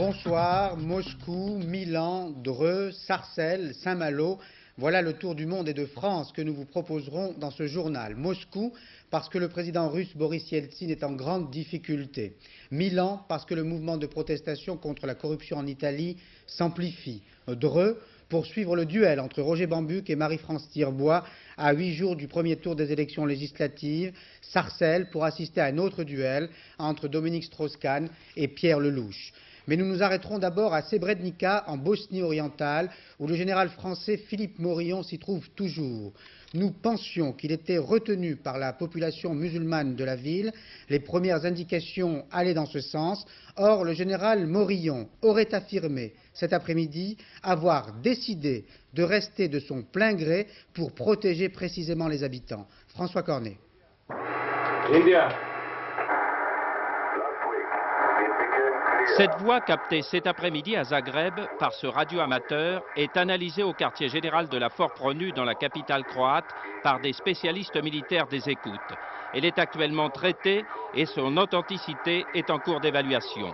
Bonsoir, Moscou, Milan, Dreux, Sarcelles, Saint-Malo. Voilà le tour du monde et de France que nous vous proposerons dans ce journal. Moscou, parce que le président russe Boris Yeltsin est en grande difficulté. Milan, parce que le mouvement de protestation contre la corruption en Italie s'amplifie. Dreux, pour suivre le duel entre Roger Bambuck et Marie-France Tirbois à 8 jours du premier tour des élections législatives. Sarcelles, pour assister à un autre duel entre Dominique Strauss-Kahn et Pierre Lelouch. Mais nous nous arrêterons d'abord à Srebrenica, en Bosnie-Orientale, où le général français Philippe Morillon s'y trouve toujours. Nous pensions qu'il était retenu par la population musulmane de la ville. Les premières indications allaient dans ce sens. Or, le général Morillon aurait affirmé cet après-midi avoir décidé de rester de son plein gré pour protéger précisément les habitants. François Cornet. India. Cette voix captée cet après-midi à Zagreb par ce radioamateur est analysée au quartier général de la Fort Pronu dans la capitale croate par des spécialistes militaires des écoutes. Elle est actuellement traitée et son authenticité est en cours d'évaluation.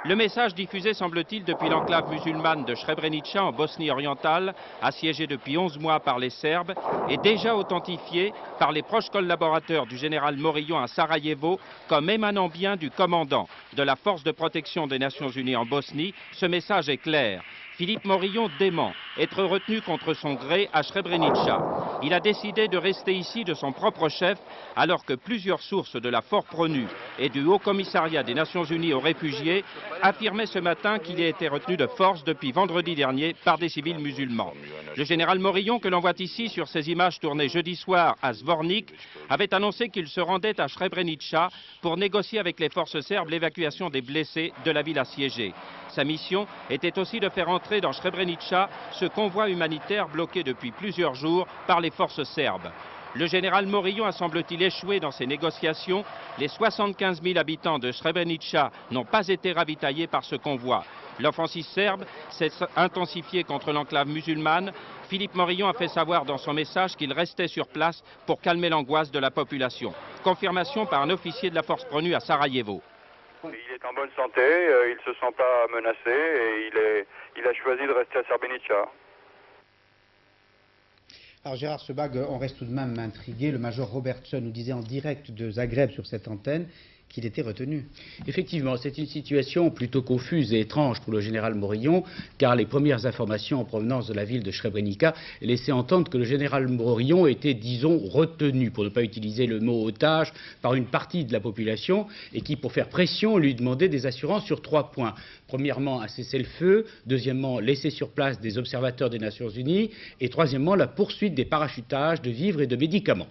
Le message diffusé, semble-t-il, depuis l'enclave musulmane de Srebrenica en Bosnie-Orientale, assiégée depuis 11 mois par les Serbes, est déjà authentifié par les proches collaborateurs du général Morillon à Sarajevo comme émanant bien du commandant de la force de protection des Nations Unies en Bosnie. Ce message est clair. Philippe Morillon dément être retenu contre son gré à Srebrenica. Il a décidé de rester ici de son propre chef alors que plusieurs sources de la Fort Pronu et du Haut Commissariat des Nations Unies aux réfugiés affirmaient ce matin qu'il a été retenu de force depuis vendredi dernier par des civils musulmans. Le général Morillon, que l'on voit ici sur ces images tournées jeudi soir à Zvornik, avait annoncé qu'il se rendait à Srebrenica pour négocier avec les forces serbes l'évacuation des blessés de la ville assiégée. Sa mission était aussi de faire entrer dans Srebrenica ce convoi humanitaire bloqué depuis plusieurs jours par les forces serbes. Le général Morillon a semble-t-il échoué dans ses négociations. Les 75 000 habitants de Srebrenica n'ont pas été ravitaillés par ce convoi. L'offensive serbe s'est intensifiée contre l'enclave musulmane. Philippe Morillon a fait savoir dans son message qu'il restait sur place pour calmer l'angoisse de la population. Confirmation par un officier de la force Pronu à Sarajevo. Il est en bonne santé, il ne se sent pas menacé et il a choisi de rester à Srebrenica. Alors Gérard Sebag, on reste tout de même intrigué. Le major Robertson nous disait en direct de Zagreb sur cette antenne qu'il était retenu. Effectivement, c'est une situation plutôt confuse et étrange pour le général Morillon, car les premières informations en provenance de la ville de Srebrenica laissaient entendre que le général Morillon était, disons, retenu, pour ne pas utiliser le mot otage, par une partie de la population, et qui, pour faire pression, lui demandait des assurances sur 3 points. Premièrement, un cessez-le-feu, deuxièmement, laisser sur place des observateurs des Nations Unies, et troisièmement, la poursuite des parachutages de vivres et de médicaments.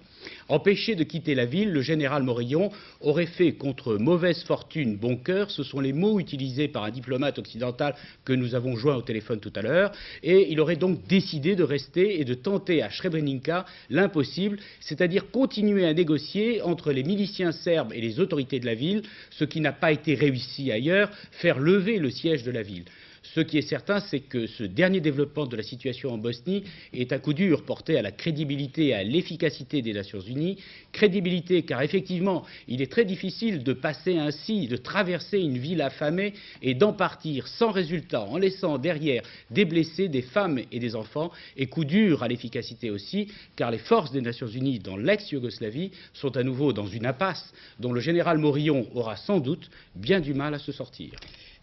Empêché de quitter la ville, le général Morillon aurait fait contre mauvaise fortune bon cœur, ce sont les mots utilisés par un diplomate occidental que nous avons joint au téléphone tout à l'heure, et il aurait donc décidé de rester et de tenter à Srebrenica l'impossible, c'est-à-dire continuer à négocier entre les miliciens serbes et les autorités de la ville, ce qui n'a pas été réussi ailleurs, faire lever le siège de la ville. Ce qui est certain, c'est que ce dernier développement de la situation en Bosnie est un coup dur porté à la crédibilité et à l'efficacité des Nations Unies. Crédibilité, car effectivement, il est très difficile de passer ainsi, de traverser une ville affamée et d'en partir sans résultat, en laissant derrière des blessés, des femmes et des enfants. Et coup dur à l'efficacité aussi, car les forces des Nations Unies dans l'ex-Yougoslavie sont à nouveau dans une impasse dont le général Morillon aura sans doute bien du mal à se sortir.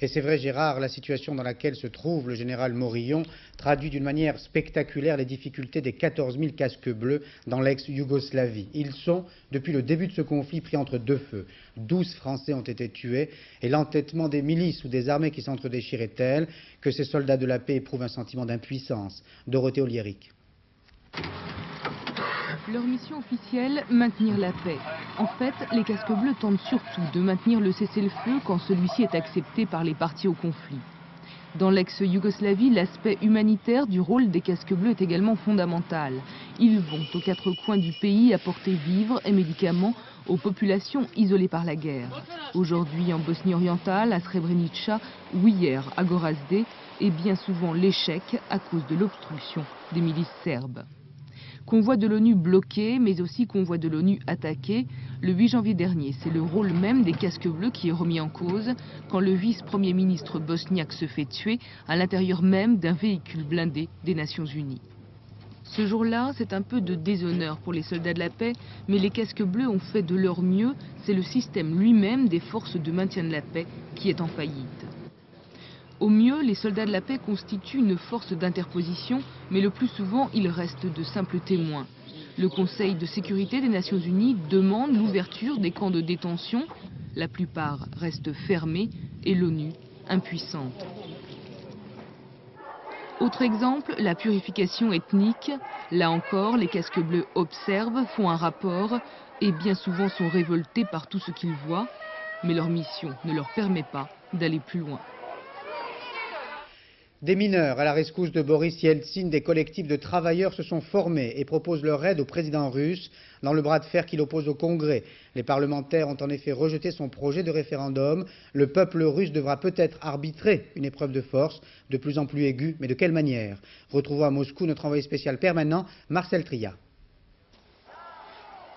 Et c'est vrai, Gérard, la situation dans laquelle se trouve le général Morillon traduit d'une manière spectaculaire les difficultés des 14 000 casques bleus dans l'ex-Yougoslavie. Ils sont, depuis le début de ce conflit, pris entre deux feux. 12 Français ont été tués et l'entêtement des milices ou des armées qui s'entredéchirent est tel que ces soldats de la paix éprouvent un sentiment d'impuissance. Dorothée Oliéric. Leur mission officielle, maintenir la paix. En fait, les casques bleus tentent surtout de maintenir le cessez-le-feu quand celui-ci est accepté par les parties au conflit. Dans l'ex-Yougoslavie, l'aspect humanitaire du rôle des casques bleus est également fondamental. Ils vont aux 4 coins du pays apporter vivres et médicaments aux populations isolées par la guerre. Aujourd'hui en Bosnie-Orientale, à Srebrenica ou hier à Gorazde, et bien souvent l'échec à cause de l'obstruction des milices serbes. Convoi de l'ONU bloqué, mais aussi convoi de l'ONU attaqué. Le 8 janvier dernier, c'est le rôle même des casques bleus qui est remis en cause quand le vice-premier ministre bosniaque se fait tuer à l'intérieur même d'un véhicule blindé des Nations Unies. Ce jour-là, c'est un peu de déshonneur pour les soldats de la paix, mais les casques bleus ont fait de leur mieux. C'est le système lui-même des forces de maintien de la paix qui est en faillite. Au mieux, les soldats de la paix constituent une force d'interposition, mais le plus souvent, ils restent de simples témoins. Le Conseil de sécurité des Nations Unies demande l'ouverture des camps de détention. La plupart restent fermés et l'ONU impuissante. Autre exemple, la purification ethnique. Là encore, les casques bleus observent, font un rapport et bien souvent sont révoltés par tout ce qu'ils voient. Mais leur mission ne leur permet pas d'aller plus loin. Des mineurs à la rescousse de Boris Yeltsin, des collectifs de travailleurs se sont formés et proposent leur aide au président russe dans le bras de fer qu'il oppose au Congrès. Les parlementaires ont en effet rejeté son projet de référendum. Le peuple russe devra peut-être arbitrer une épreuve de force de plus en plus aiguë, mais de quelle manière? Retrouvons à Moscou notre envoyé spécial permanent, Marcel Tria.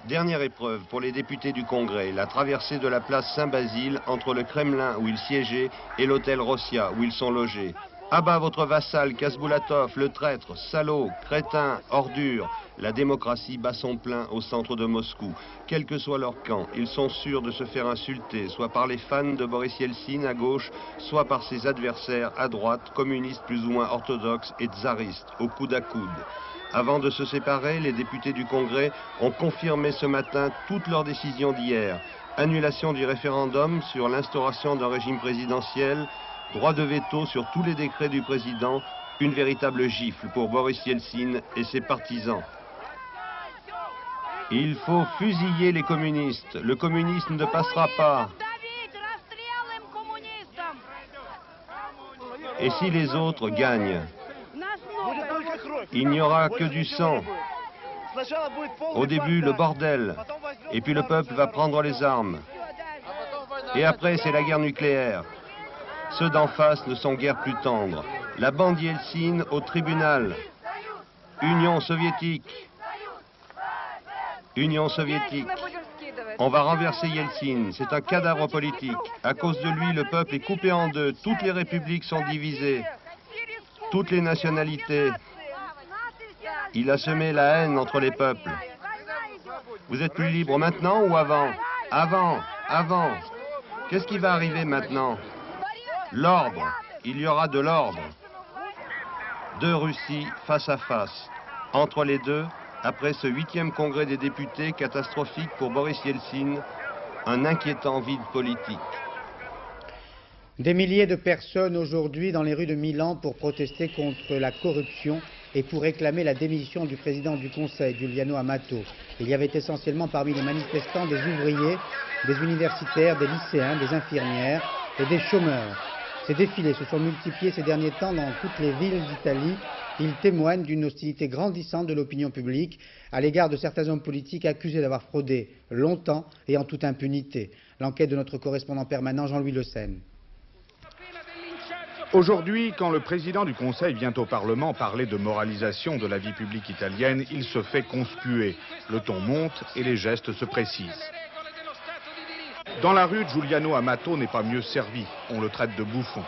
Dernière épreuve pour les députés du Congrès, la traversée de la place Saint-Basile entre le Kremlin où ils siégeaient et l'hôtel Rossia où ils sont logés. À bas votre vassal Kasboulatov, le traître, salaud, crétin, ordure. La démocratie bat son plein au centre de Moscou. Quel que soit leur camp, ils sont sûrs de se faire insulter, soit par les fans de Boris Yeltsin à gauche, soit par ses adversaires à droite, communistes plus ou moins orthodoxes et tsaristes, au coude à coude. Avant de se séparer, les députés du Congrès ont confirmé ce matin toutes leurs décisions d'hier. Annulation du référendum sur l'instauration d'un régime présidentiel, droit de veto sur tous les décrets du président, une véritable gifle pour Boris Yeltsin et ses partisans. Il faut fusiller les communistes. Le communisme ne passera pas. Et si les autres gagnent? Il n'y aura que du sang. Au début, le bordel. Et puis le peuple va prendre les armes. Et après, c'est la guerre nucléaire. Ceux d'en face ne sont guère plus tendres. La bande Yeltsin au tribunal. Union soviétique. Union soviétique. On va renverser Yeltsin. C'est un cadavre politique. À cause de lui, le peuple est coupé en deux. Toutes les républiques sont divisées. Toutes les nationalités. Il a semé la haine entre les peuples. Vous êtes plus libre maintenant ou avant? Avant, avant. Qu'est-ce qui va arriver maintenant? L'ordre. Il y aura de l'ordre. Deux Russies face à face. Entre les deux, après ce 8e congrès des députés catastrophique pour Boris Yeltsin, un inquiétant vide politique. Des milliers de personnes aujourd'hui dans les rues de Milan pour protester contre la corruption et pour réclamer la démission du président du Conseil, Giuliano Amato. Il y avait essentiellement parmi les manifestants des ouvriers, des universitaires, des lycéens, des infirmières et des chômeurs. Ces défilés se sont multipliés ces derniers temps dans toutes les villes d'Italie. Ils témoignent d'une hostilité grandissante de l'opinion publique à l'égard de certains hommes politiques accusés d'avoir fraudé longtemps et en toute impunité. L'enquête de notre correspondant permanent Jean-Louis Le Seine. Aujourd'hui, quand le président du Conseil vient au Parlement parler de moralisation de la vie publique italienne, il se fait conspuer. Le ton monte et les gestes se précisent. Dans la rue, Giuliano Amato n'est pas mieux servi. On le traite de bouffon.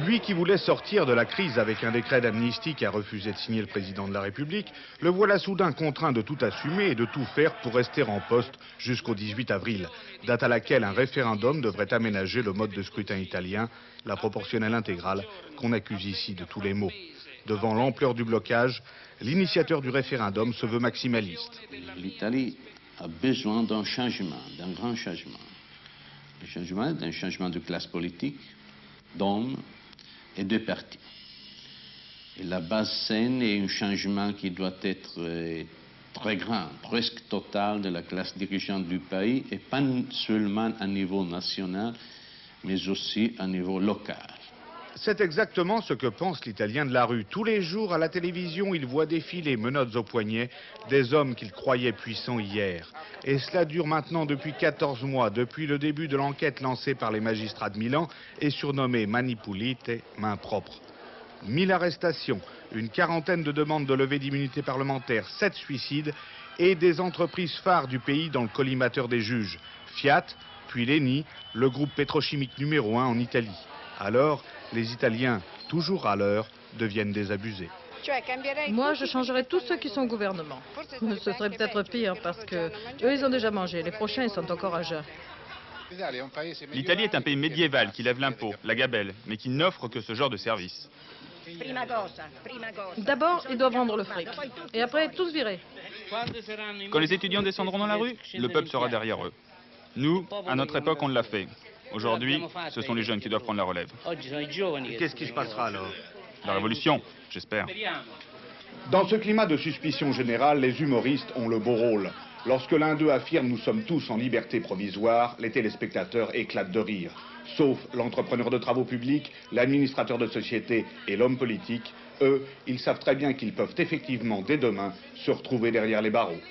Lui qui voulait sortir de la crise avec un décret d'amnistie qui a refusé de signer le président de la République, le voilà soudain contraint de tout assumer et de tout faire pour rester en poste jusqu'au 18 avril, date à laquelle un référendum devrait aménager le mode de scrutin italien, la proportionnelle intégrale, qu'on accuse ici de tous les maux. Devant l'ampleur du blocage, l'initiateur du référendum se veut maximaliste. L'Italie a besoin d'un changement, d'un grand changement. D'un changement de classe politique, d'hommes et de partis. Et la base saine est un changement qui doit être très grand, presque total de la classe dirigeante du pays, et pas seulement à niveau national, mais aussi à niveau local. C'est exactement ce que pense l'Italien de la rue. Tous les jours à la télévision, il voit défiler, menottes aux poignets, des hommes qu'il croyait puissants hier. Et cela dure maintenant depuis 14 mois, depuis le début de l'enquête lancée par les magistrats de Milan et surnommée Mani Pulite, main propre. 1000 arrestations, une quarantaine de demandes de levée d'immunité parlementaire, 7 suicides et des entreprises phares du pays dans le collimateur des juges. Fiat, puis l'Eni, le groupe pétrochimique numéro 1 en Italie. Alors, les Italiens, toujours à l'heure, deviennent désabusés. Moi, je changerais tous ceux qui sont au gouvernement. Ce serait peut-être pire parce que eux, ils ont déjà mangé. Les prochains, ils sont encore à jeun. L'Italie est un pays médiéval qui lève l'impôt, la gabelle, mais qui n'offre que ce genre de service. D'abord, ils doivent rendre le fric. Et après, tous virer. Quand les étudiants descendront dans la rue, le peuple sera derrière eux. Nous, à notre époque, on l'a fait. Aujourd'hui, ce sont les jeunes qui doivent prendre la relève. Qu'est-ce qui se passera alors? La révolution, j'espère. Dans ce climat de suspicion générale, les humoristes ont le beau rôle. Lorsque l'un d'eux affirme « nous sommes tous en liberté provisoire », les téléspectateurs éclatent de rire. Sauf l'entrepreneur de travaux publics, l'administrateur de société et l'homme politique. Eux, ils savent très bien qu'ils peuvent effectivement, dès demain, se retrouver derrière les barreaux.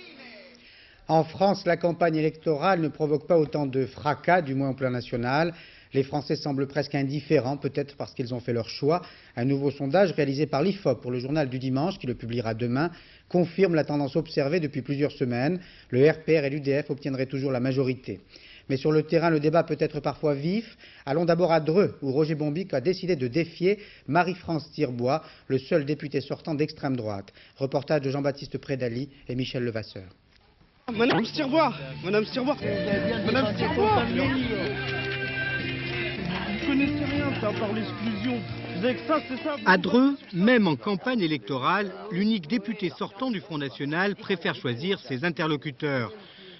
En France, la campagne électorale ne provoque pas autant de fracas, du moins au plan national. Les Français semblent presque indifférents, peut-être parce qu'ils ont fait leur choix. Un nouveau sondage réalisé par l'IFOP pour le journal du dimanche, qui le publiera demain, confirme la tendance observée depuis plusieurs semaines. Le RPR et l'UDF obtiendraient toujours la majorité. Mais sur le terrain, le débat peut être parfois vif. Allons d'abord à Dreux, où Roger Bombic a décidé de défier Marie-France Tirbois, le seul député sortant d'extrême droite. Reportage de Jean-Baptiste Prédali et Michel Levasseur. Madame Tirbois, Madame Tirbois, Madame Tirbois, vous connaissez rien, ça, par l'exclusion. Vous avez que ça, c'est ça. À Dreux, même en campagne électorale, l'unique député sortant du Front National préfère choisir ses interlocuteurs.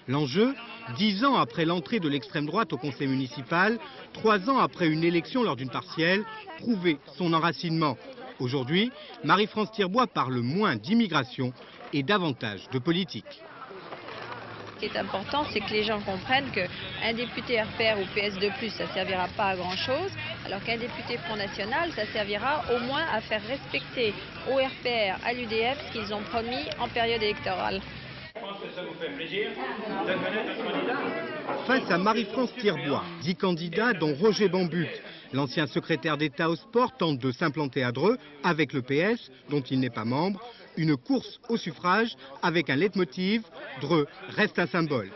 L'enjeu, 10 ans après l'entrée de l'extrême droite au conseil municipal, 3 ans après une élection lors d'une partielle, prouver son enracinement. Aujourd'hui, Marie-France Tirbois parle moins d'immigration et davantage de politique. Ce qui est important, c'est que les gens comprennent qu'un député RPR ou PS2+, ça ne servira pas à grand-chose, alors qu'un député Front National, ça servira au moins à faire respecter au RPR, à l'UDF, ce qu'ils ont promis en période électorale. Face à Marie-France Tirbois, 10 candidats dont Roger Bombic, l'ancien secrétaire d'État au sport, tente de s'implanter à Dreux avec le PS, dont il n'est pas membre. Une course au suffrage avec un leitmotiv, Dreux reste un symbole.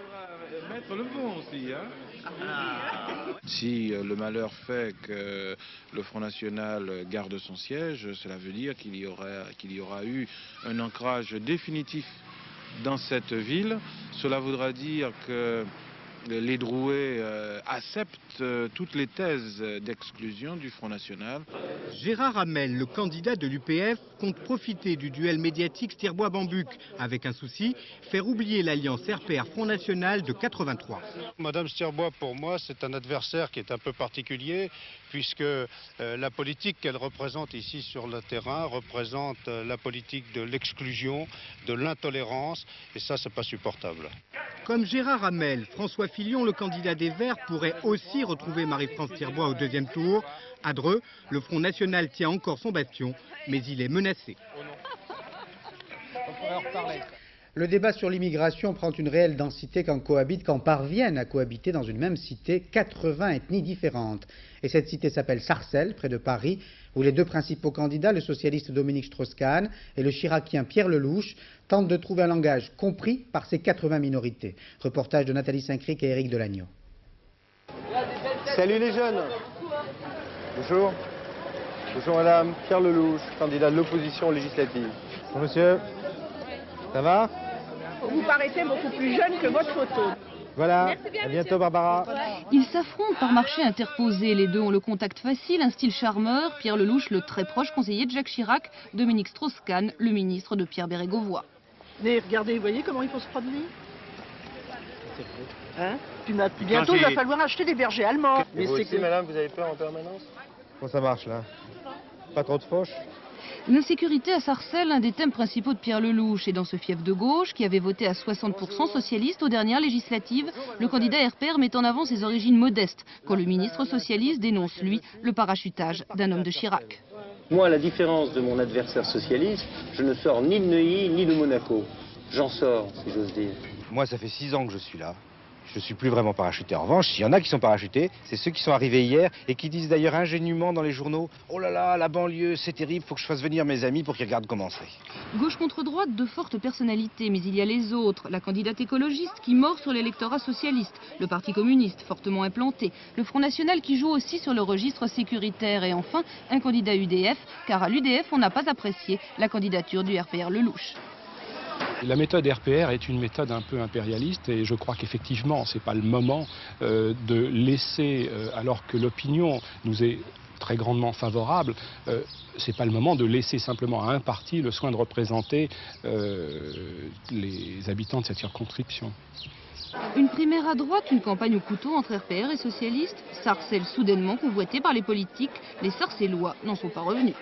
Si le malheur fait que le Front National garde son siège, cela veut dire qu'il y aura eu un ancrage définitif dans cette ville. Cela voudra dire que les Drouais acceptent toutes les thèses d'exclusion du Front National. Gérard Hamel, le candidat de l'UPF, compte profiter du duel médiatique Tirbois-Bombic avec un souci, faire oublier l'alliance RPR-Front National de 83. Madame Tirbois, pour moi, c'est un adversaire qui est un peu particulier, puisque la politique qu'elle représente ici sur le terrain représente la politique de l'exclusion, de l'intolérance, et ça, c'est pas supportable. Comme Gérard Hamel, François Fillon, le candidat des Verts, pourrait aussi retrouver Marie-France Tirbois au deuxième tour. À Dreux, le Front National tient encore son bastion, mais il est menacé. Le débat sur l'immigration prend une réelle densité quand parviennent à cohabiter dans une même cité 80 ethnies différentes. Et cette cité s'appelle Sarcelles, près de Paris, où les deux principaux candidats, le socialiste Dominique Strauss-Kahn et le chiracien Pierre Lelouch, tentent de trouver un langage compris par ces 80 minorités. Reportage de Nathalie Saint-Cric et Éric Delagneau. Salut les jeunes. Bonjour. Bonjour madame, Pierre Lelouch, candidat de l'opposition législative. Bonjour monsieur. Ça va? Vous paraissez beaucoup plus jeune que votre photo. Voilà, à bientôt Barbara. Ils s'affrontent par marché interposé. Les deux ont le contact facile, un style charmeur. Pierre Lelouch, le très proche conseiller de Jacques Chirac. Dominique Strauss-Kahn, le ministre de Pierre Bérégovoy. Mais regardez, vous voyez comment il faut se promener? Hein? Bientôt, il va falloir acheter des bergers allemands. Et vous aussi, madame, vous avez peur en permanence? Comment ça marche là? Pas trop de fauche? L'insécurité à Sarcelles, un des thèmes principaux de Pierre Lelouch. Et dans ce fief de gauche, qui avait voté à 60% socialiste aux dernières législatives, le candidat RPR met en avant ses origines modestes, quand le ministre socialiste dénonce, lui, le parachutage d'un homme de Chirac. Moi, à la différence de mon adversaire socialiste, je ne sors ni de Neuilly, ni de Monaco. J'en sors, si j'ose dire. Moi, ça fait 6 ans que je suis là. Je ne suis plus vraiment parachuté. En revanche, s'il y en a qui sont parachutés, c'est ceux qui sont arrivés hier et qui disent d'ailleurs ingénument dans les journaux « Oh là là, la banlieue, c'est terrible, faut que je fasse venir mes amis pour qu'ils regardent comment c'est. » Gauche contre droite, de fortes personnalités, mais il y a les autres. La candidate écologiste qui mord sur l'électorat socialiste, le Parti communiste fortement implanté, le Front National qui joue aussi sur le registre sécuritaire et enfin un candidat UDF, car à l'UDF on n'a pas apprécié la candidature du RPR Lelouch. La méthode RPR est une méthode un peu impérialiste et je crois qu'effectivement, ce n'est pas le moment de laisser, alors que l'opinion nous est très grandement favorable, ce n'est pas le moment de laisser simplement à un parti le soin de représenter les habitants de cette circonscription. Une primaire à droite, une campagne au couteau entre RPR et socialistes, Sarcelles soudainement convoité par les politiques, les Sarcellois n'en sont pas revenus.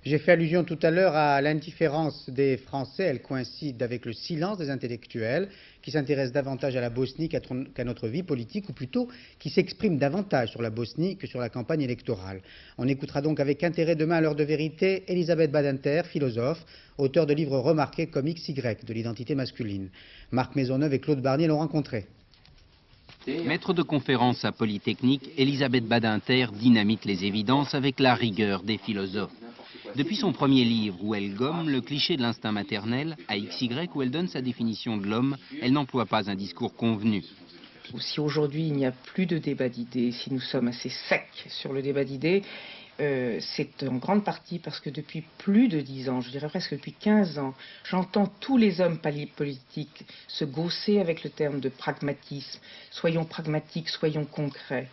J'ai fait allusion tout à l'heure à l'indifférence des Français. Elle coïncide avec le silence des intellectuels qui s'intéressent davantage à la Bosnie qu'à notre vie politique, ou plutôt qui s'expriment davantage sur la Bosnie que sur la campagne électorale. On écoutera donc avec intérêt demain à l'heure de vérité Elisabeth Badinter, philosophe, auteur de livres remarqués comme XY de l'identité masculine. Marc Maisonneuve et Claude Barnier l'ont rencontré. Maître de conférence à Polytechnique, Elisabeth Badinter dynamite les évidences avec la rigueur des philosophes. Depuis son premier livre où elle gomme le cliché de l'instinct maternel, à XY où elle donne sa définition de l'homme, elle n'emploie pas un discours convenu. Si aujourd'hui il n'y a plus de débat d'idées, si nous sommes assez secs sur le débat d'idées, c'est en grande partie parce que depuis plus de 10 ans, je dirais presque depuis 15 ans, j'entends tous les hommes politiques se gausser avec le terme de pragmatisme. Soyons pragmatiques, soyons concrets.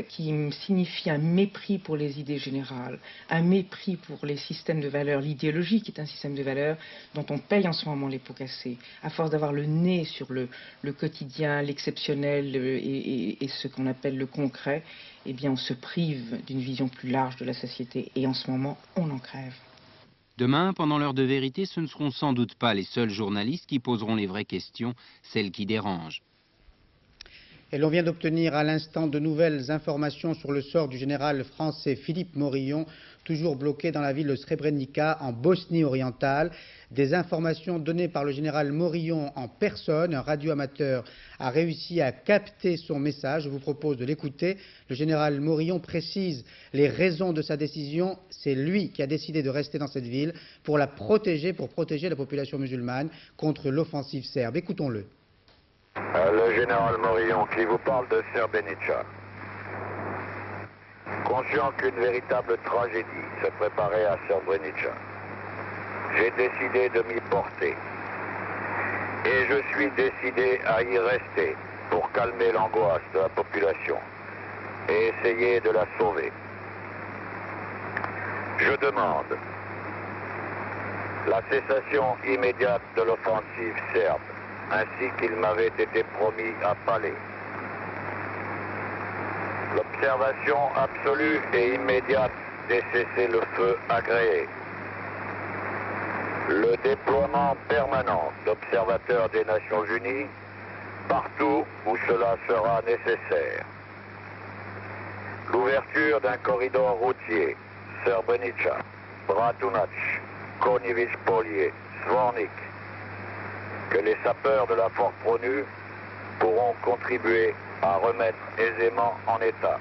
Qui signifie un mépris pour les idées générales, un mépris pour les systèmes de valeurs. L'idéologie qui est un système de valeurs dont on paye en ce moment les pots cassés. À force d'avoir le nez sur le quotidien, l'exceptionnel et ce qu'on appelle le concret, eh bien on se prive d'une vision plus large de la société et en ce moment on en crève. Demain, pendant l'heure de vérité, ce ne seront sans doute pas les seuls journalistes qui poseront les vraies questions, celles qui dérangent. Et l'on vient d'obtenir à l'instant de nouvelles informations sur le sort du général français Philippe Morillon, toujours bloqué dans la ville de Srebrenica, en Bosnie orientale. Des informations données par le général Morillon en personne. Un radioamateur a réussi à capter son message. Je vous propose de l'écouter. Le général Morillon précise les raisons de sa décision. C'est lui qui a décidé de rester dans cette ville pour la protéger, pour protéger la population musulmane contre l'offensive serbe. Écoutons-le. Le général Morillon qui vous parle de Srebrenica. Conscient qu'une véritable tragédie se préparait à Srebrenica, j'ai décidé de m'y porter. Et je suis décidé à y rester pour calmer l'angoisse de la population et essayer de la sauver. Je demande la cessation immédiate de l'offensive serbe, ainsi qu'il m'avait été promis à Palais. L'observation absolue et immédiate des cessez-le-feu agréés. Le déploiement permanent d'observateurs des Nations Unies partout où cela sera nécessaire. L'ouverture d'un corridor routier, Srebrenica, Bratunac, Konjević-Polje, Zvornik, que les sapeurs de la Force Pronu pourront contribuer à remettre aisément en état.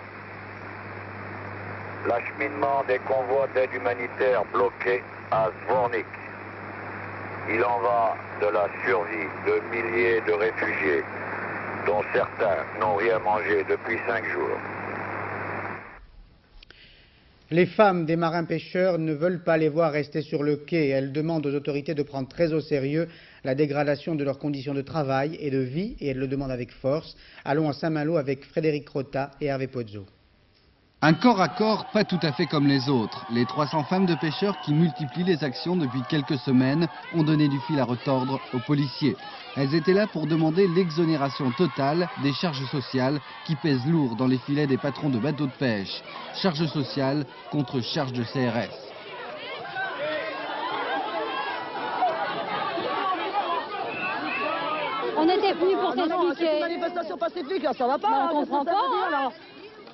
L'acheminement des convois d'aide humanitaire bloqués à Zvornik. Il en va de la survie de milliers de réfugiés, dont certains n'ont rien mangé depuis 5 jours. Les femmes des marins-pêcheurs ne veulent pas les voir rester sur le quai. Elles demandent aux autorités de prendre très au sérieux la dégradation de leurs conditions de travail et de vie, et elles le demandent avec force. Allons à Saint-Malo avec Frédéric Rota et Hervé Pozzo. Un corps à corps pas tout à fait comme les autres. Les 300 femmes de pêcheurs qui multiplient les actions depuis quelques semaines ont donné du fil à retordre aux policiers. Elles étaient là pour demander l'exonération totale des charges sociales qui pèsent lourd dans les filets des patrons de bateaux de pêche. Charges sociales contre charges de CRS. On était venus pour t'expliquer. C'est une manifestation pacifique, là, ça va pas. On comprend pas.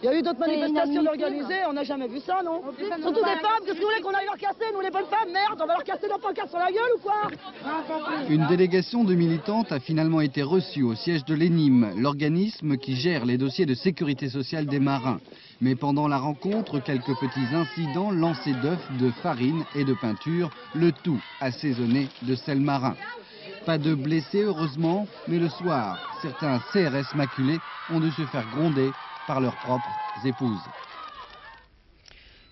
Il y a eu d'autres manifestations organisées, on n'a jamais vu ça, non? Surtout des femmes, qu'est-ce que vous voulez qu'on aille leur casser, nous les bonnes femmes? Merde, on va leur casser nos pancartes sur la gueule ou quoi? Une délégation de militantes a finalement été reçue au siège de l'ENIM, l'organisme qui gère les dossiers de sécurité sociale des marins. Mais pendant la rencontre, quelques petits incidents, lancés d'œufs, de farine et de peinture, le tout assaisonné de sel marin. Pas de blessés heureusement, mais le soir, certains CRS maculés ont dû se faire gronder par leurs propres épouses.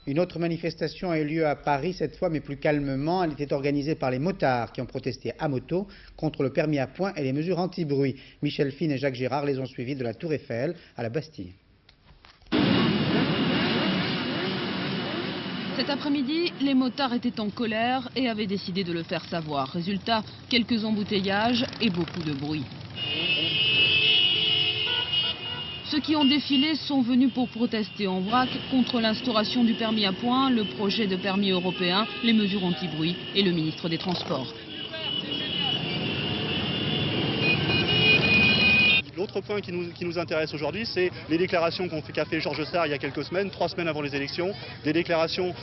Une autre manifestation a eu lieu à Paris, cette fois, mais plus calmement. Elle était organisée par les motards qui ont protesté à moto contre le permis à points et les mesures anti-bruit. Michel Fine et Jacques Girard les ont suivis de la Tour Eiffel à la Bastille. Cet après-midi, les motards étaient en colère et avaient décidé de le faire savoir. Résultat, quelques embouteillages et beaucoup de bruit. Ceux qui ont défilé sont venus pour protester en vrac contre l'instauration du permis à points, le projet de permis européen, les mesures anti-bruit et le ministre des Transports. L'autre point qui nous intéresse aujourd'hui, c'est les déclarations qu'a fait Georges Sarr il y a quelques semaines, 3 semaines avant les élections, des déclarations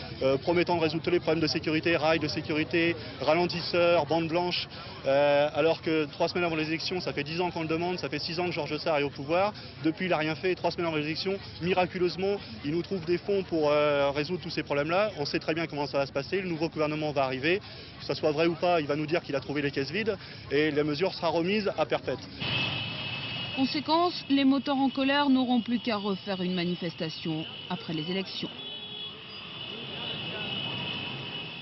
promettant de résoudre tous les problèmes de sécurité, rails de sécurité, ralentisseurs, bandes blanches, alors que 3 semaines avant les élections, ça fait 10 ans qu'on le demande, ça fait 6 ans que Georges Sarr est au pouvoir. Depuis, il n'a rien fait, et 3 semaines avant les élections, miraculeusement, il nous trouve des fonds pour résoudre tous ces problèmes-là. On sait très bien comment ça va se passer, le nouveau gouvernement va arriver, que ça soit vrai ou pas, il va nous dire qu'il a trouvé les caisses vides, et la mesure sera remise à perpète. Conséquence, les motards en colère n'auront plus qu'à refaire une manifestation après les élections.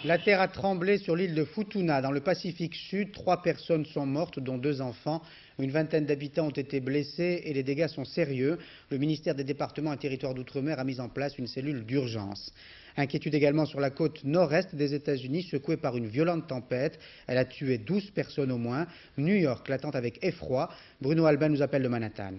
La terre a tremblé sur l'île de Futuna, dans le Pacifique Sud. 3 personnes sont mortes, dont 2 enfants. Une vingtaine d'habitants ont été blessés et les dégâts sont sérieux. Le ministère des Départements et Territoires d'Outre-mer a mis en place une cellule d'urgence. Inquiétude également sur la côte nord-est des États-Unis, secouée par une violente tempête. Elle a tué 12 personnes au moins. New York l'attend avec effroi. Bruno Albin nous appelle de Manhattan.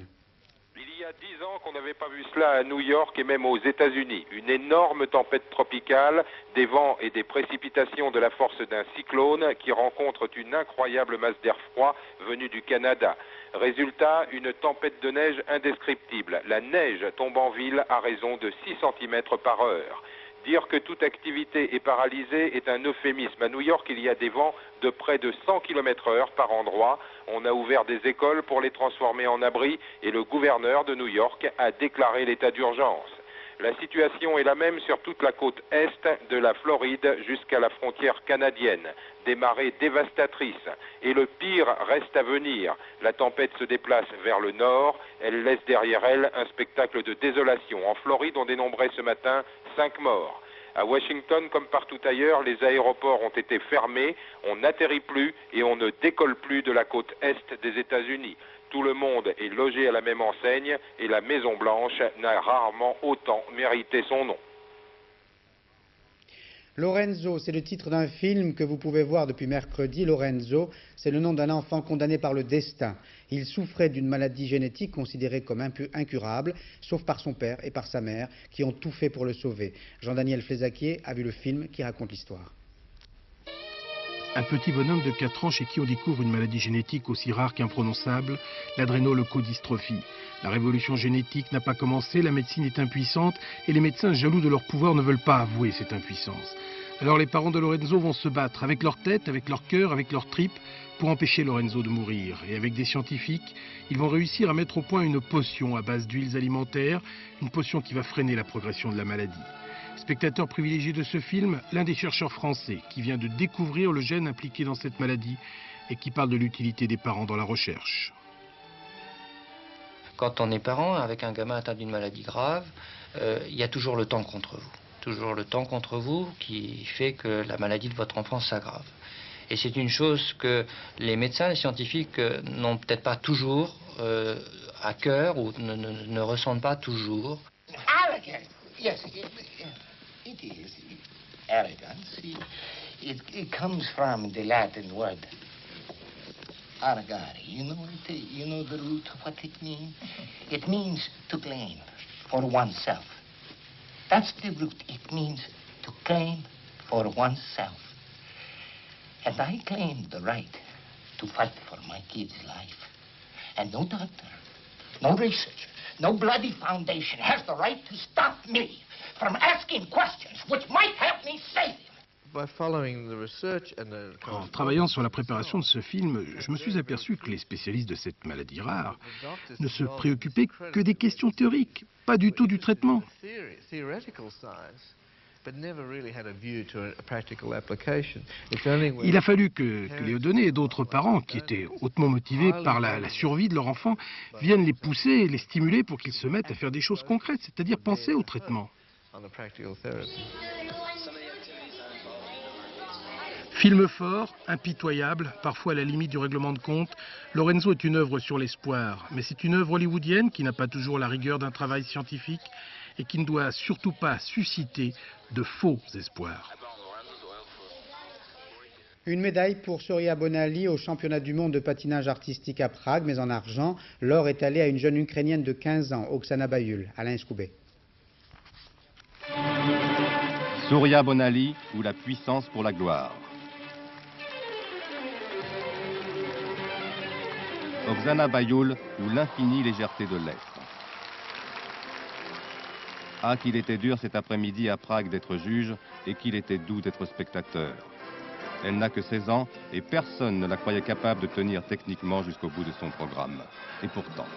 Il y a 10 ans qu'on n'avait pas vu cela à New York et même aux États-Unis. Une énorme tempête tropicale, des vents et des précipitations de la force d'un cyclone qui rencontrent une incroyable masse d'air froid venue du Canada. Résultat, une tempête de neige indescriptible. La neige tombe en ville à raison de 6 cm par heure. Dire que toute activité est paralysée est un euphémisme. À New York, il y a des vents de près de 100 km/h par endroit. On a ouvert des écoles pour les transformer en abris et le gouverneur de New York a déclaré l'état d'urgence. La situation est la même sur toute la côte est de la Floride jusqu'à la frontière canadienne. Des marées dévastatrices. Et le pire reste à venir. La tempête se déplace vers le nord. Elle laisse derrière elle un spectacle de désolation. En Floride, on dénombrait ce matin 5 morts. À Washington, comme partout ailleurs, les aéroports ont été fermés, on n'atterrit plus et on ne décolle plus de la côte est des États-Unis. Tout le monde est logé à la même enseigne et la Maison-Blanche n'a rarement autant mérité son nom. Lorenzo, c'est le titre d'un film que vous pouvez voir depuis mercredi. Lorenzo, c'est le nom d'un enfant condamné par le destin. Il souffrait d'une maladie génétique considérée comme incurable, sauf par son père et par sa mère, qui ont tout fait pour le sauver. Jean-Daniel Flézaquier a vu le film qui raconte l'histoire. Un petit bonhomme de 4 ans chez qui on découvre une maladie génétique aussi rare qu'imprononçable, l'adrénoleucodystrophie. La révolution génétique n'a pas commencé, la médecine est impuissante et les médecins jaloux de leur pouvoir ne veulent pas avouer cette impuissance. Alors les parents de Lorenzo vont se battre avec leur tête, avec leur cœur, avec leurs tripes pour empêcher Lorenzo de mourir. Et avec des scientifiques, ils vont réussir à mettre au point une potion à base d'huiles alimentaires, une potion qui va freiner la progression de la maladie. Spectateur privilégié de ce film, l'un des chercheurs français qui vient de découvrir le gène impliqué dans cette maladie et qui parle de l'utilité des parents dans la recherche. Quand on est parent avec un gamin atteint d'une maladie grave, il y a toujours le temps contre vous. Toujours le temps contre vous qui fait que la maladie de votre enfant s'aggrave. Et c'est une chose que les médecins, les scientifiques n'ont peut-être pas toujours à cœur ou ne ressentent pas toujours. Yes, it is. Arrogance. It comes from the Latin word argare. You know the root of what it means? It means to claim for oneself. That's the root. It means to claim for oneself. And I claim the right to fight for my kid's life. And no doctor, no researcher, No bloody foundation has the right to stop me from asking questions which might help me save him. En travaillant sur la préparation de ce film, je me suis aperçu que les spécialistes de cette maladie rare ne se préoccupaient que des questions théoriques, pas du tout du traitement. Il a fallu que Léodoné et d'autres parents, qui étaient hautement motivés par la survie de leur enfant, viennent les pousser et les stimuler pour qu'ils se mettent à faire des choses concrètes, c'est-à-dire penser au traitement. Film fort, impitoyable, parfois à la limite du règlement de compte, Lorenzo est une œuvre sur l'espoir, mais c'est une œuvre hollywoodienne qui n'a pas toujours la rigueur d'un travail scientifique et qui ne doit surtout pas susciter de faux espoirs. Une médaille pour Surya Bonaly au championnat du monde de patinage artistique à Prague, mais en argent. L'or est allé à une jeune Ukrainienne de 15 ans, Oksana Bayul. Alain Escoubet. Surya Bonaly ou la puissance pour la gloire. Oksana Bayul ou l'infinie légèreté de l'être. Ah, qu'il était dur cet après-midi à Prague d'être juge et qu'il était doux d'être spectateur. Elle n'a que 16 ans et personne ne la croyait capable de tenir techniquement jusqu'au bout de son programme. Et pourtant...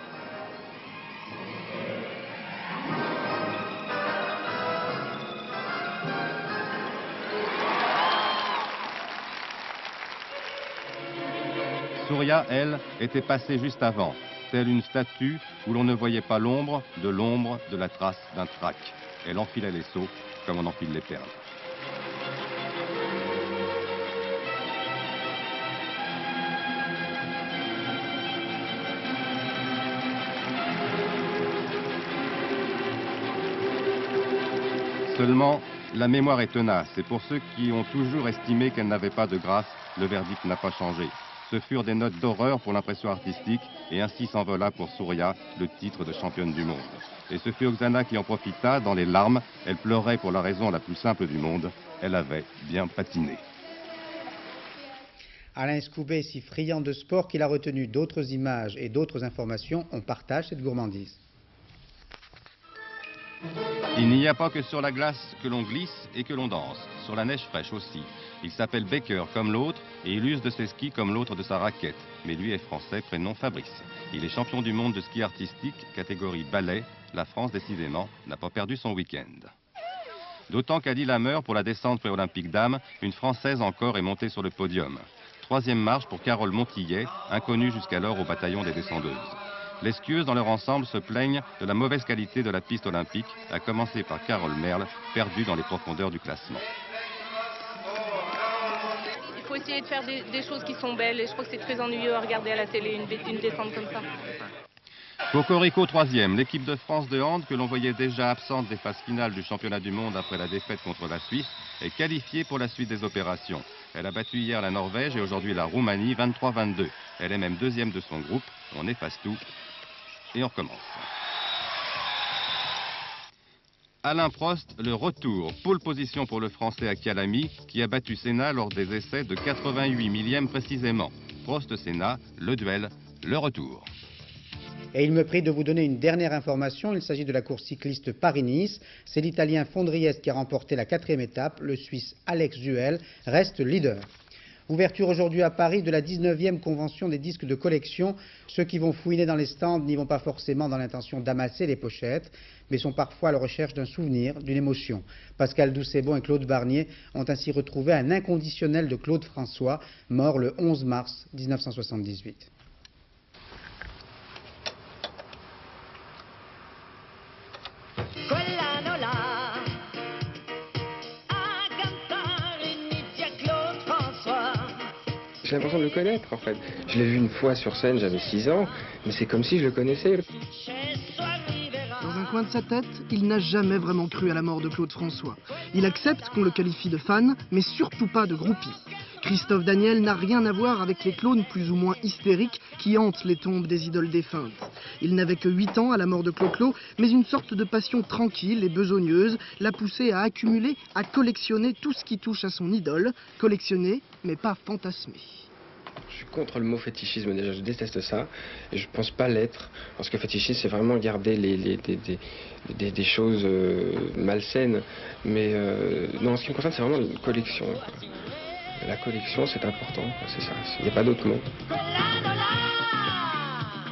Surya, elle, était passée juste avant, telle une statue où l'on ne voyait pas l'ombre de la trace d'un trac. Elle enfilait les seaux comme on enfile les perles. Seulement, la mémoire est tenace et pour ceux qui ont toujours estimé qu'elle n'avait pas de grâce, le verdict n'a pas changé. Ce furent des notes d'horreur pour l'impression artistique et ainsi s'envola pour Surya le titre de championne du monde. Et ce fut Oksana qui en profita dans les larmes. Elle pleurait pour la raison la plus simple du monde. Elle avait bien patiné. Alain Escoubet est si friand de sport qu'il a retenu d'autres images et d'autres informations. On partage cette gourmandise. Il n'y a pas que sur la glace que l'on glisse et que l'on danse, sur la neige fraîche aussi. Il s'appelle Baker comme l'autre et il use de ses skis comme l'autre de sa raquette. Mais lui est français, prénom Fabrice. Il est champion du monde de ski artistique, catégorie ballet. La France, décidément, n'a pas perdu son week-end. D'autant qu'à Lillehammer, pour la descente pré-olympique dames, une Française encore est montée sur le podium. Troisième marche pour Carole Montillet, inconnue jusqu'alors au bataillon des descendeuses. Les skieuses dans leur ensemble se plaignent de la mauvaise qualité de la piste olympique, à commencer par Carole Merle, perdue dans les profondeurs du classement. Il faut essayer de faire des choses qui sont belles et je crois que c'est très ennuyeux à regarder à la télé une descente comme ça. Cocorico troisième, l'équipe de France de hand que l'on voyait déjà absente des phases finales du championnat du monde après la défaite contre la Suisse est qualifiée pour la suite des opérations. Elle a battu hier la Norvège et aujourd'hui la Roumanie 23-22. Elle est même deuxième de son groupe. On efface tout et on recommence. Alain Prost, le retour. Pole position pour le Français à Calamy qui a battu Senna lors des essais de 88 millièmes précisément. Prost-Senna, le duel, le retour. Et il me prie de vous donner une dernière information. Il s'agit de la course cycliste Paris-Nice. C'est l'Italien Fondriest qui a remporté la 4e étape. Le Suisse Alex Juel reste leader. Ouverture aujourd'hui à Paris de la 19e convention des disques de collection. Ceux qui vont fouiner dans les stands n'y vont pas forcément dans l'intention d'amasser les pochettes, mais sont parfois à la recherche d'un souvenir, d'une émotion. Pascal Doucet-Bon et Claude Barnier ont ainsi retrouvé un inconditionnel de Claude François, mort le 11 mars 1978. J'ai l'impression de le connaître en fait. Je l'ai vu une fois sur scène, j'avais 6 ans, mais c'est comme si je le connaissais. Dans un coin de sa tête, il n'a jamais vraiment cru à la mort de Claude François. Il accepte qu'on le qualifie de fan, mais surtout pas de groupie. Christophe Daniel n'a rien à voir avec les clones plus ou moins hystériques qui hantent les tombes des idoles défuntes. Il n'avait que 8 ans à la mort de Clo-Clo, mais une sorte de passion tranquille et besogneuse l'a poussé à accumuler, à collectionner tout ce qui touche à son idole. Collectionner, mais pas fantasmer. Je suis contre le mot fétichisme déjà, je déteste ça. Et je pense pas l'être. Parce que fétichisme, c'est vraiment garder des choses malsaines. Mais non, en ce qui me concerne, c'est vraiment une collection, quoi. La collection, c'est important, c'est ça. Il n'y a pas d'autre mot.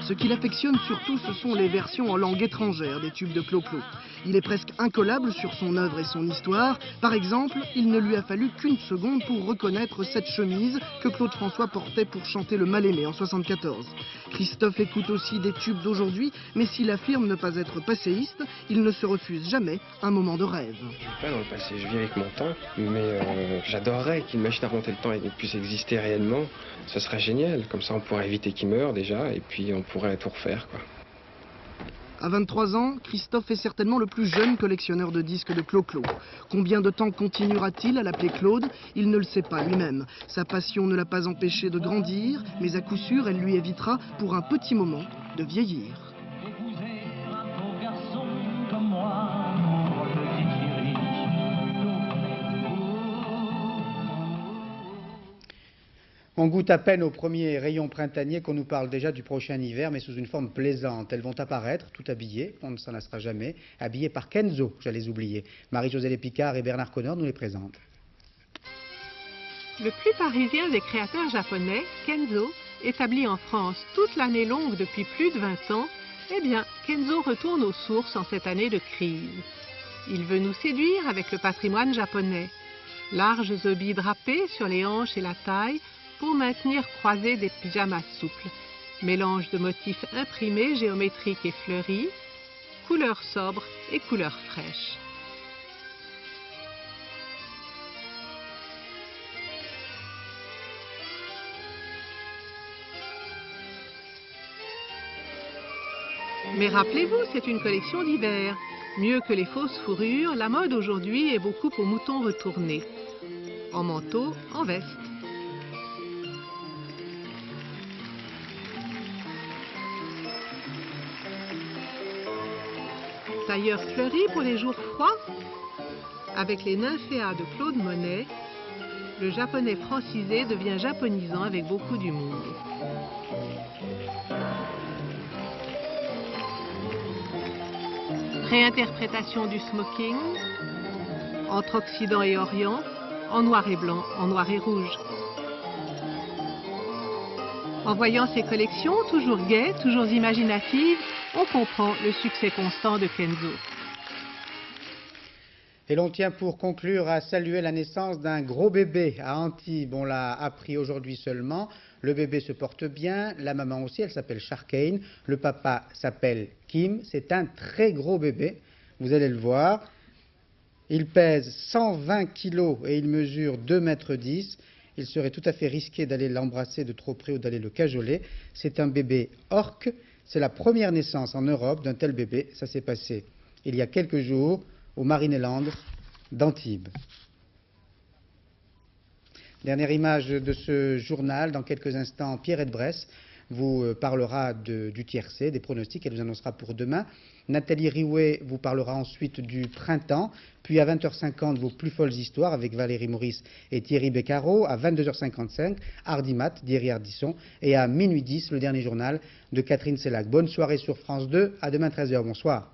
Ce qu'il affectionne surtout, ce sont les versions en langue étrangère des tubes de Clo-Clo. Il est presque incollable sur son œuvre et son histoire. Par exemple, il ne lui a fallu qu'une seconde pour reconnaître cette chemise que Claude François portait pour chanter Le Mal-Aimé en 1974. Christophe écoute aussi des tubes d'aujourd'hui, mais s'il affirme ne pas être passéiste, il ne se refuse jamais un moment de rêve. Je ne vis pas dans le passé, je vis avec mon temps, mais j'adorerais qu'une machine à remonter le temps puisse exister réellement. Ce serait génial, comme ça on pourrait éviter qu'il meure déjà, et puis on pourrait tout refaire, quoi. À 23 ans, Christophe est certainement le plus jeune collectionneur de disques de Clo-Clo. Combien de temps continuera-t-il à l'appeler Claude? Il ne le sait pas lui-même. Sa passion ne l'a pas empêché de grandir, mais à coup sûr, elle lui évitera, pour un petit moment, de vieillir. On goûte à peine aux premiers rayons printaniers qu'on nous parle déjà du prochain hiver, mais sous une forme plaisante. Elles vont apparaître, tout habillées, on ne s'en lassera jamais, habillées par Kenzo, j'allais oublier. Marie-Josée Lépicard et Bernard Connor nous les présentent. Le plus parisien des créateurs japonais, Kenzo, établi en France toute l'année longue depuis plus de 20 ans, eh bien, Kenzo retourne aux sources en cette année de crise. Il veut nous séduire avec le patrimoine japonais. Larges habits drapés sur les hanches et la taille, pour maintenir croisés des pyjamas souples. Mélange de motifs imprimés, géométriques et fleuris, couleurs sobres et couleurs fraîches. Mais rappelez-vous, c'est une collection d'hiver. Mieux que les fausses fourrures, la mode aujourd'hui est beaucoup aux moutons retournés. En manteau, en veste. Tailleur fleuri pour les jours froids. Avec les nymphéas de Claude Monet, le japonais francisé devient japonisant avec beaucoup d'humour. Réinterprétation du smoking, entre Occident et Orient, en noir et blanc, en noir et rouge. En voyant ces collections, toujours gaies, toujours imaginatives, on comprend le succès constant de Kenzo. Et l'on tient pour conclure à saluer la naissance d'un gros bébé à Antibes. On l'a appris aujourd'hui seulement. Le bébé se porte bien, la maman aussi, elle s'appelle Sharkane. Le papa s'appelle Kim. C'est un très gros bébé, vous allez le voir. Il pèse 120 kilos et il mesure 2,10 m. Il serait tout à fait risqué d'aller l'embrasser de trop près ou d'aller le cajoler. C'est un bébé orque. C'est la première naissance en Europe d'un tel bébé. Ça s'est passé il y a quelques jours au Marineland d'Antibes. Dernière image de ce journal. Dans quelques instants, Pierrette Bresse vous parlera du tiercé, des pronostics, elle vous annoncera pour demain. Nathalie Riouet vous parlera ensuite du printemps, puis à 20h50 vos plus folles histoires avec Valérie Maurice et Thierry Beccaro, à 22h55 Hardimat d'Thierry Ardisson et à minuit 10 le dernier journal de Catherine Sellac. Bonne soirée sur France 2, à demain 13h, bonsoir.